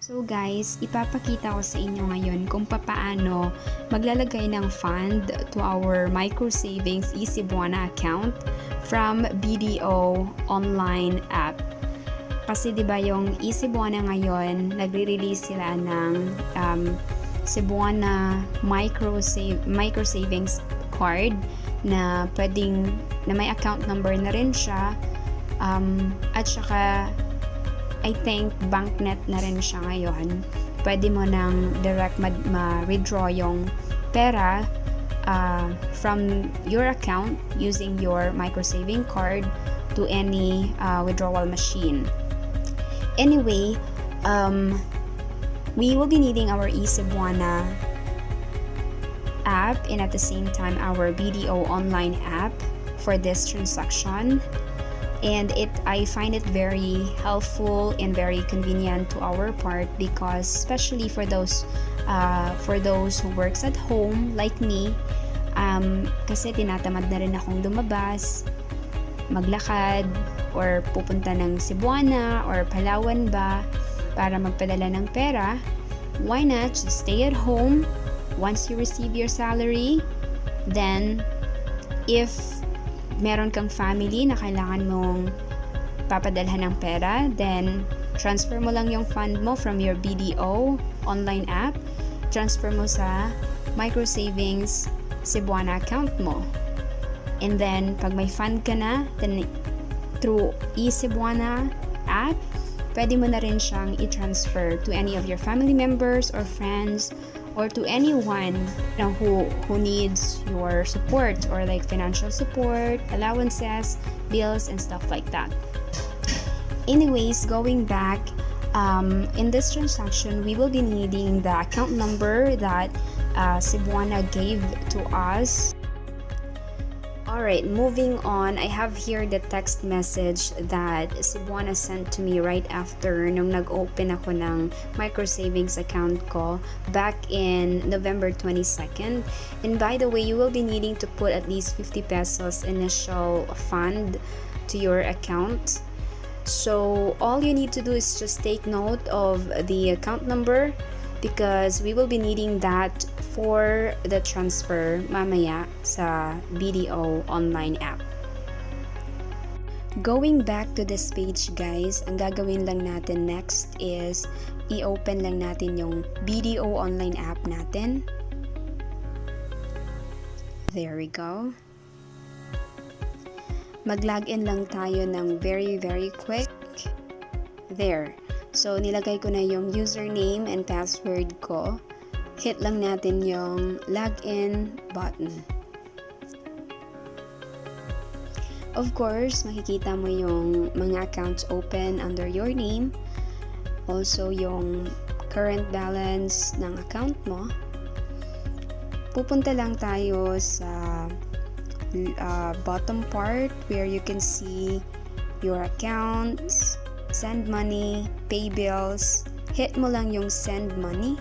So guys, ipapakita ko sa inyo ngayon kung papaano maglalagay ng fund to our micro savings eCebuana account from BDO online app. Kasi 'di ba yung eCebuana ngayon, nagre-release sila ng Cebuana micro savings card na may account number na rin siya, at saka I think banknet na rin siya ngayon. Pwede mo nang direct ma-withdraw yung pera from your account using your microsaving card to any withdrawal machine. Anyway, we will be needing our eCebuana app and at the same time our BDO online app for this transaction. And I find it very helpful and very convenient to our part, because especially for those who works at home like me, kasi tinatamad na rin akong lumabas, maglakad, or pupunta ng Cebuana or Palawan ba para magpadala ng pera. Why not just stay at home once you receive your salary? Then if meron kang family na kailangan mong papadalhan ng pera, then transfer mo lang yung fund mo from your BDO online app, transfer mo sa micro savings Cebuana account mo. And then pag may fund ka na, then through eCebuana app, pwede mo na rin siyang i-transfer to any of your family members or friends, or to anyone who needs your support, or like financial support, allowances, bills, and stuff like that. Anyways, going back, in this transaction, we will be needing the account number that Cebuana gave to us. Alright, moving on, I have here the text message that Cebuana sent to me right after nung nag-open ako ng micro savings account ko back in November 22nd. And by the way, you will be needing to put at least 50 pesos initial fund to your account. So all you need to do is just take note of the account number, because we will be needing that for the transfer mamaya sa BDO online app. Going back to this page guys, ang gagawin lang natin next is i-open lang natin yung BDO online app natin. There we go. Mag-login lang tayo ng very quick. There. So, nilagay ko na yung username and password ko. Hit lang natin yung login button. Of course, makikita mo yung mga accounts open under your name. Also, yung current balance ng account mo. Pupunta lang tayo sa bottom part where you can see your accounts, send money, pay bills. Hit mo lang yung send money.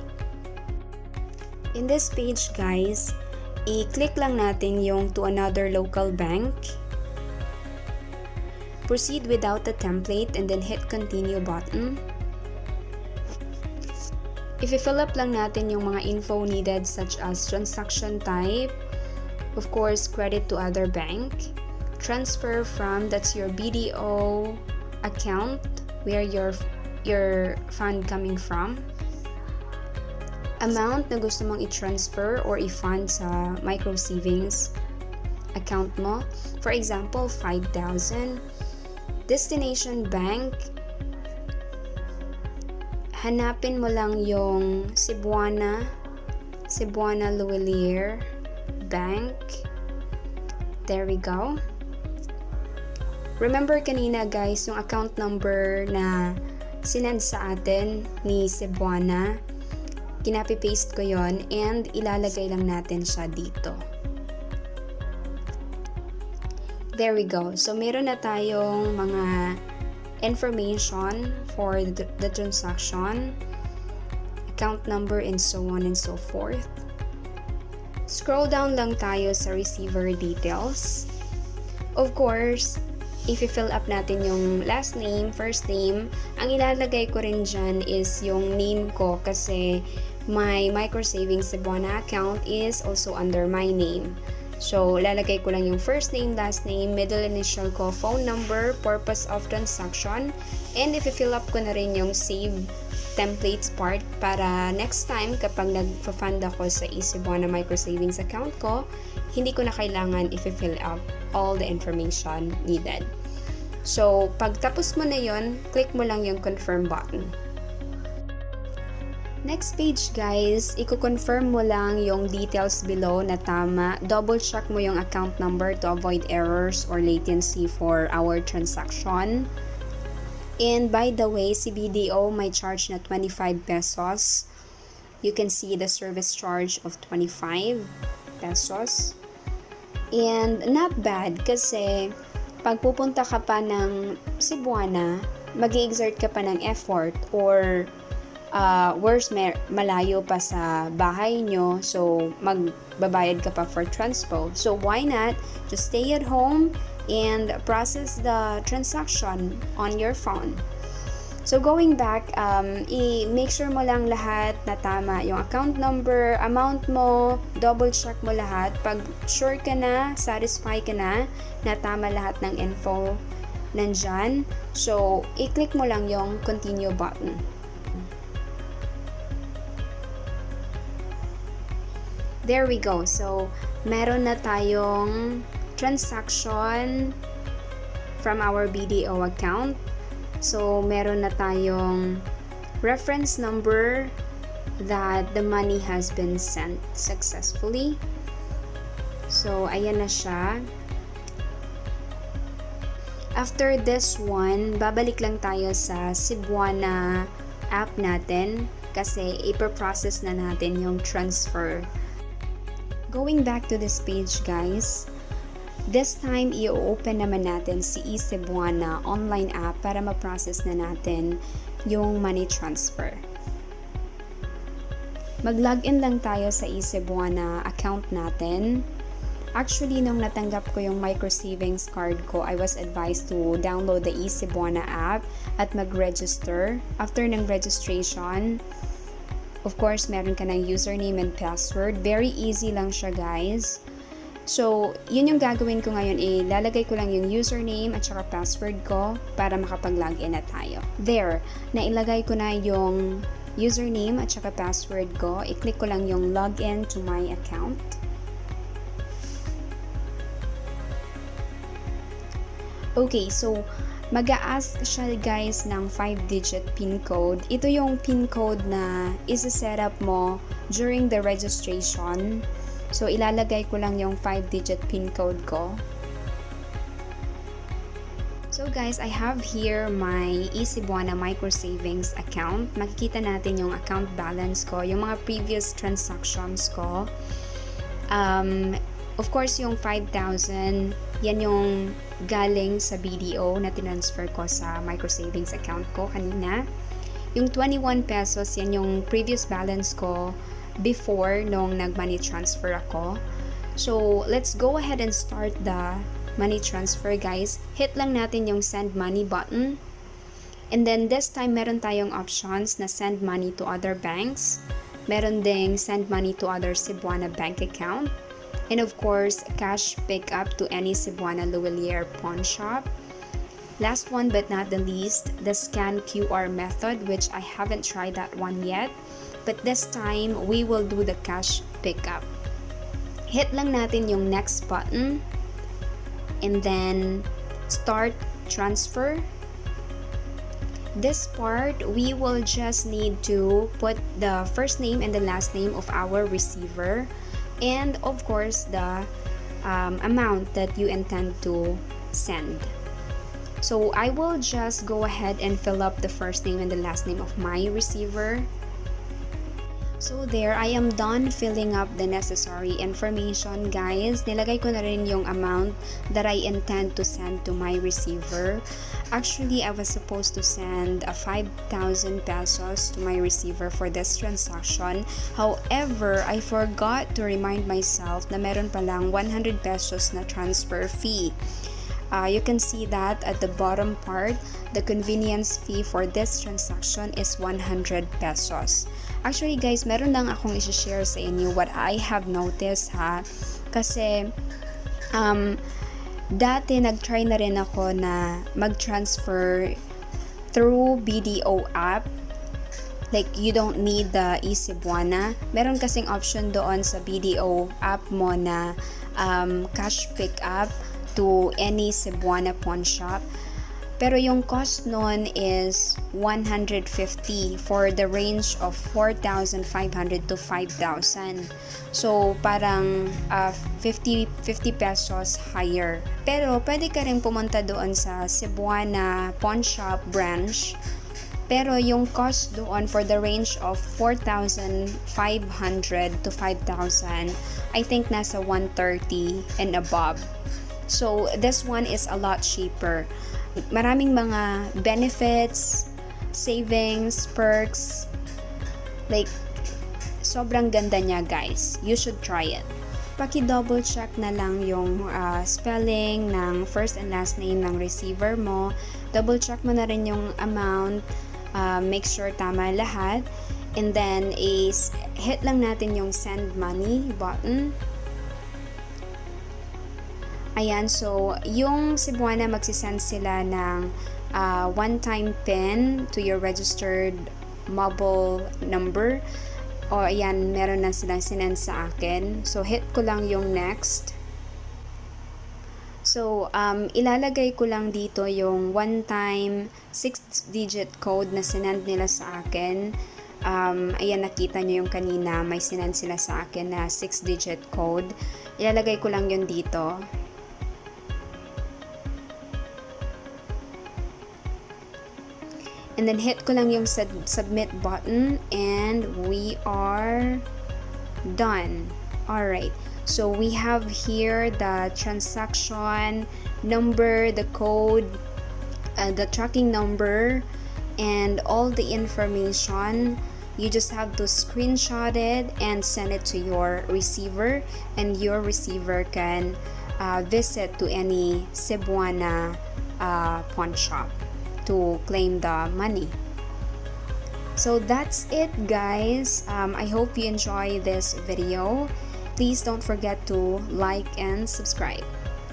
In this page guys, i-click lang natin yung to another local bank. Proceed without the template and then hit continue button. If i-fill up lang natin yung mga info needed such as transaction type, of course credit to other bank, transfer from, that's your BDO account where your fund coming from, amount na gusto mong i-transfer or i-fund sa micro savings account mo. For example, 5,000. Destination bank, hanapin mo lang yung Cebuana Luwilier Bank. There we go. Remember kanina guys, yung account number na sinend sa atin ni Cebuana, kinapi-paste ko yon and ilalagay lang natin siya dito. There we go. So meron na tayong mga information for the transaction, account number, and so on and so forth. Scroll down lang tayo sa receiver details. Of course, if fill up natin yung last name, first name, ang ilalagay ko rin dyan is yung name ko kasi my microsavings Cebuana account is also under my name. So, lalagay ko lang yung first name, last name, middle initial ko, phone number, purpose of transaction, and if fill up ko na rin yung save templates part para next time kapag nag-fund ako sa Cebuana microsavings account ko, hindi ko na kailangan i-fill up all the information needed. So, pag tapos mo na yon, click mo lang yung confirm button. Next page guys, i-confirm mo lang yung details below na tama. Double check mo yung account number to avoid errors or latency for our transaction. And by the way, si BDO may charge na 25 pesos. You can see the service charge of 25 pesos. And not bad kasi pag pupunta ka pa ng Cebuana, mag-i-exert ka pa ng effort or worse, malayo pa sa bahay nyo, so magbabayad ka pa for transpo. So why not just stay at home and process the transaction on your phone. So going back, i-make sure mo lang lahat na tama yung account number, amount mo, double check mo lahat. Pag sure ka na, satisfy ka na tama lahat ng info nandyan, so i-click mo lang yung continue button. There we go. So, meron na tayong transaction from our BDO account. So, meron na tayong reference number that the money has been sent successfully. So, ayan na siya. After this one, babalik lang tayo sa Cebuana app natin kasi ipaprocess na natin yung transfer. Going back to this page guys, this time i-open naman natin si eCebuana online app para ma-process na natin yung money transfer. Mag-login lang tayo sa eCebuana account natin. Actually, nung natanggap ko yung microsavings card ko, I was advised to download the eCebuana app at mag-register. After ng registration, of course, meron ka ng username and password. Very easy lang siya, guys. So, yun yung gagawin ko ngayon. Lalagay ko lang yung username at saka password ko para makapag-login na tayo. There, nailagay ko na yung username at saka password ko. I-click ko lang yung login to my account. Okay, so mag-a-ask siya guys ng 5-digit PIN code. Ito yung PIN code na isa-set up mo during the registration. So, ilalagay ko lang yung 5-digit PIN code ko. So guys, I have here my eCebuana microsavings account. Makikita natin yung account balance ko, yung mga previous transactions ko. Of course, yung 5,000, yan yung galing sa BDO na tinransfer ko sa microsavings account ko kanina. Yung 21 pesos, yan yung previous balance ko before nung nag-money transfer ako. So, let's go ahead and start the money transfer, guys. Hit lang natin yung send money button. And then, this time, meron tayong options na send money to other banks. Meron ding send money to other Cebuana bank account. And of course, cash pickup to any Cebuana Luwilier pawn shop. Last one but not the least, the scan QR method, which I haven't tried that one yet. But this time, we will do the cash pickup. Hit lang natin yung next button. And then, start transfer. This part, we will just need to put the first name and the last name of our receiver. And of course, the amount that you intend to send. So I will just go ahead and fill up the first name and the last name of my receiver. So there, I am done filling up the necessary information, guys. Nilagay ko na rin yung amount that I intend to send to my receiver. Actually, I was supposed to send 5,000 pesos to my receiver for this transaction. However, I forgot to remind myself na meron palang 100 pesos na transfer fee. You can see that at the bottom part, the convenience fee for this transaction is 100 pesos. Actually guys, meron lang akong i-share sa inyo what I have noticed ha. Kasi dati nag-try na rin ako na mag-transfer through BDO app. Like, you don't need the eCebuana. Meron kasing option doon sa BDO app mo na cash pick up to any Cebuana pawn shop. Pero yung cost nun is 150 for the range of 4,500 to 5,000. So, parang 50 pesos higher. Pero, pwede ka rin pumunta doon sa Cebuana pawn shop branch. Pero yung cost doon for the range of 4,500 to 5,000, I think nasa 130 and above. So, this one is a lot cheaper. Maraming mga benefits, savings, perks. Like, sobrang ganda niya guys. You should try it. Paki-double check na lang yung spelling ng first and last name ng receiver mo. Double check mo na rin yung amount. Make sure tama lahat. And then, hit lang natin yung send money button. Ayan, so, yung Cebuana magsisend sila ng one-time PIN to your registered mobile number. O, ayan, meron na silang sinend sa akin. So, hit ko lang yung next. So, ilalagay ko lang dito yung one-time 6-digit code na sinend nila sa akin. Ayan, nakita nyo yung kanina, may sinend sila sa akin na 6-digit code. Ilalagay ko lang yun dito. And then, hit ko lang yung submit button and we are done. Alright. So, we have here the transaction number, the code, the tracking number, and all the information. You just have to screenshot it and send it to your receiver, and your receiver can visit to any Cebuana pawn shop to claim the money. So that's it guys. I hope you enjoy this video. Please don't forget to like and subscribe.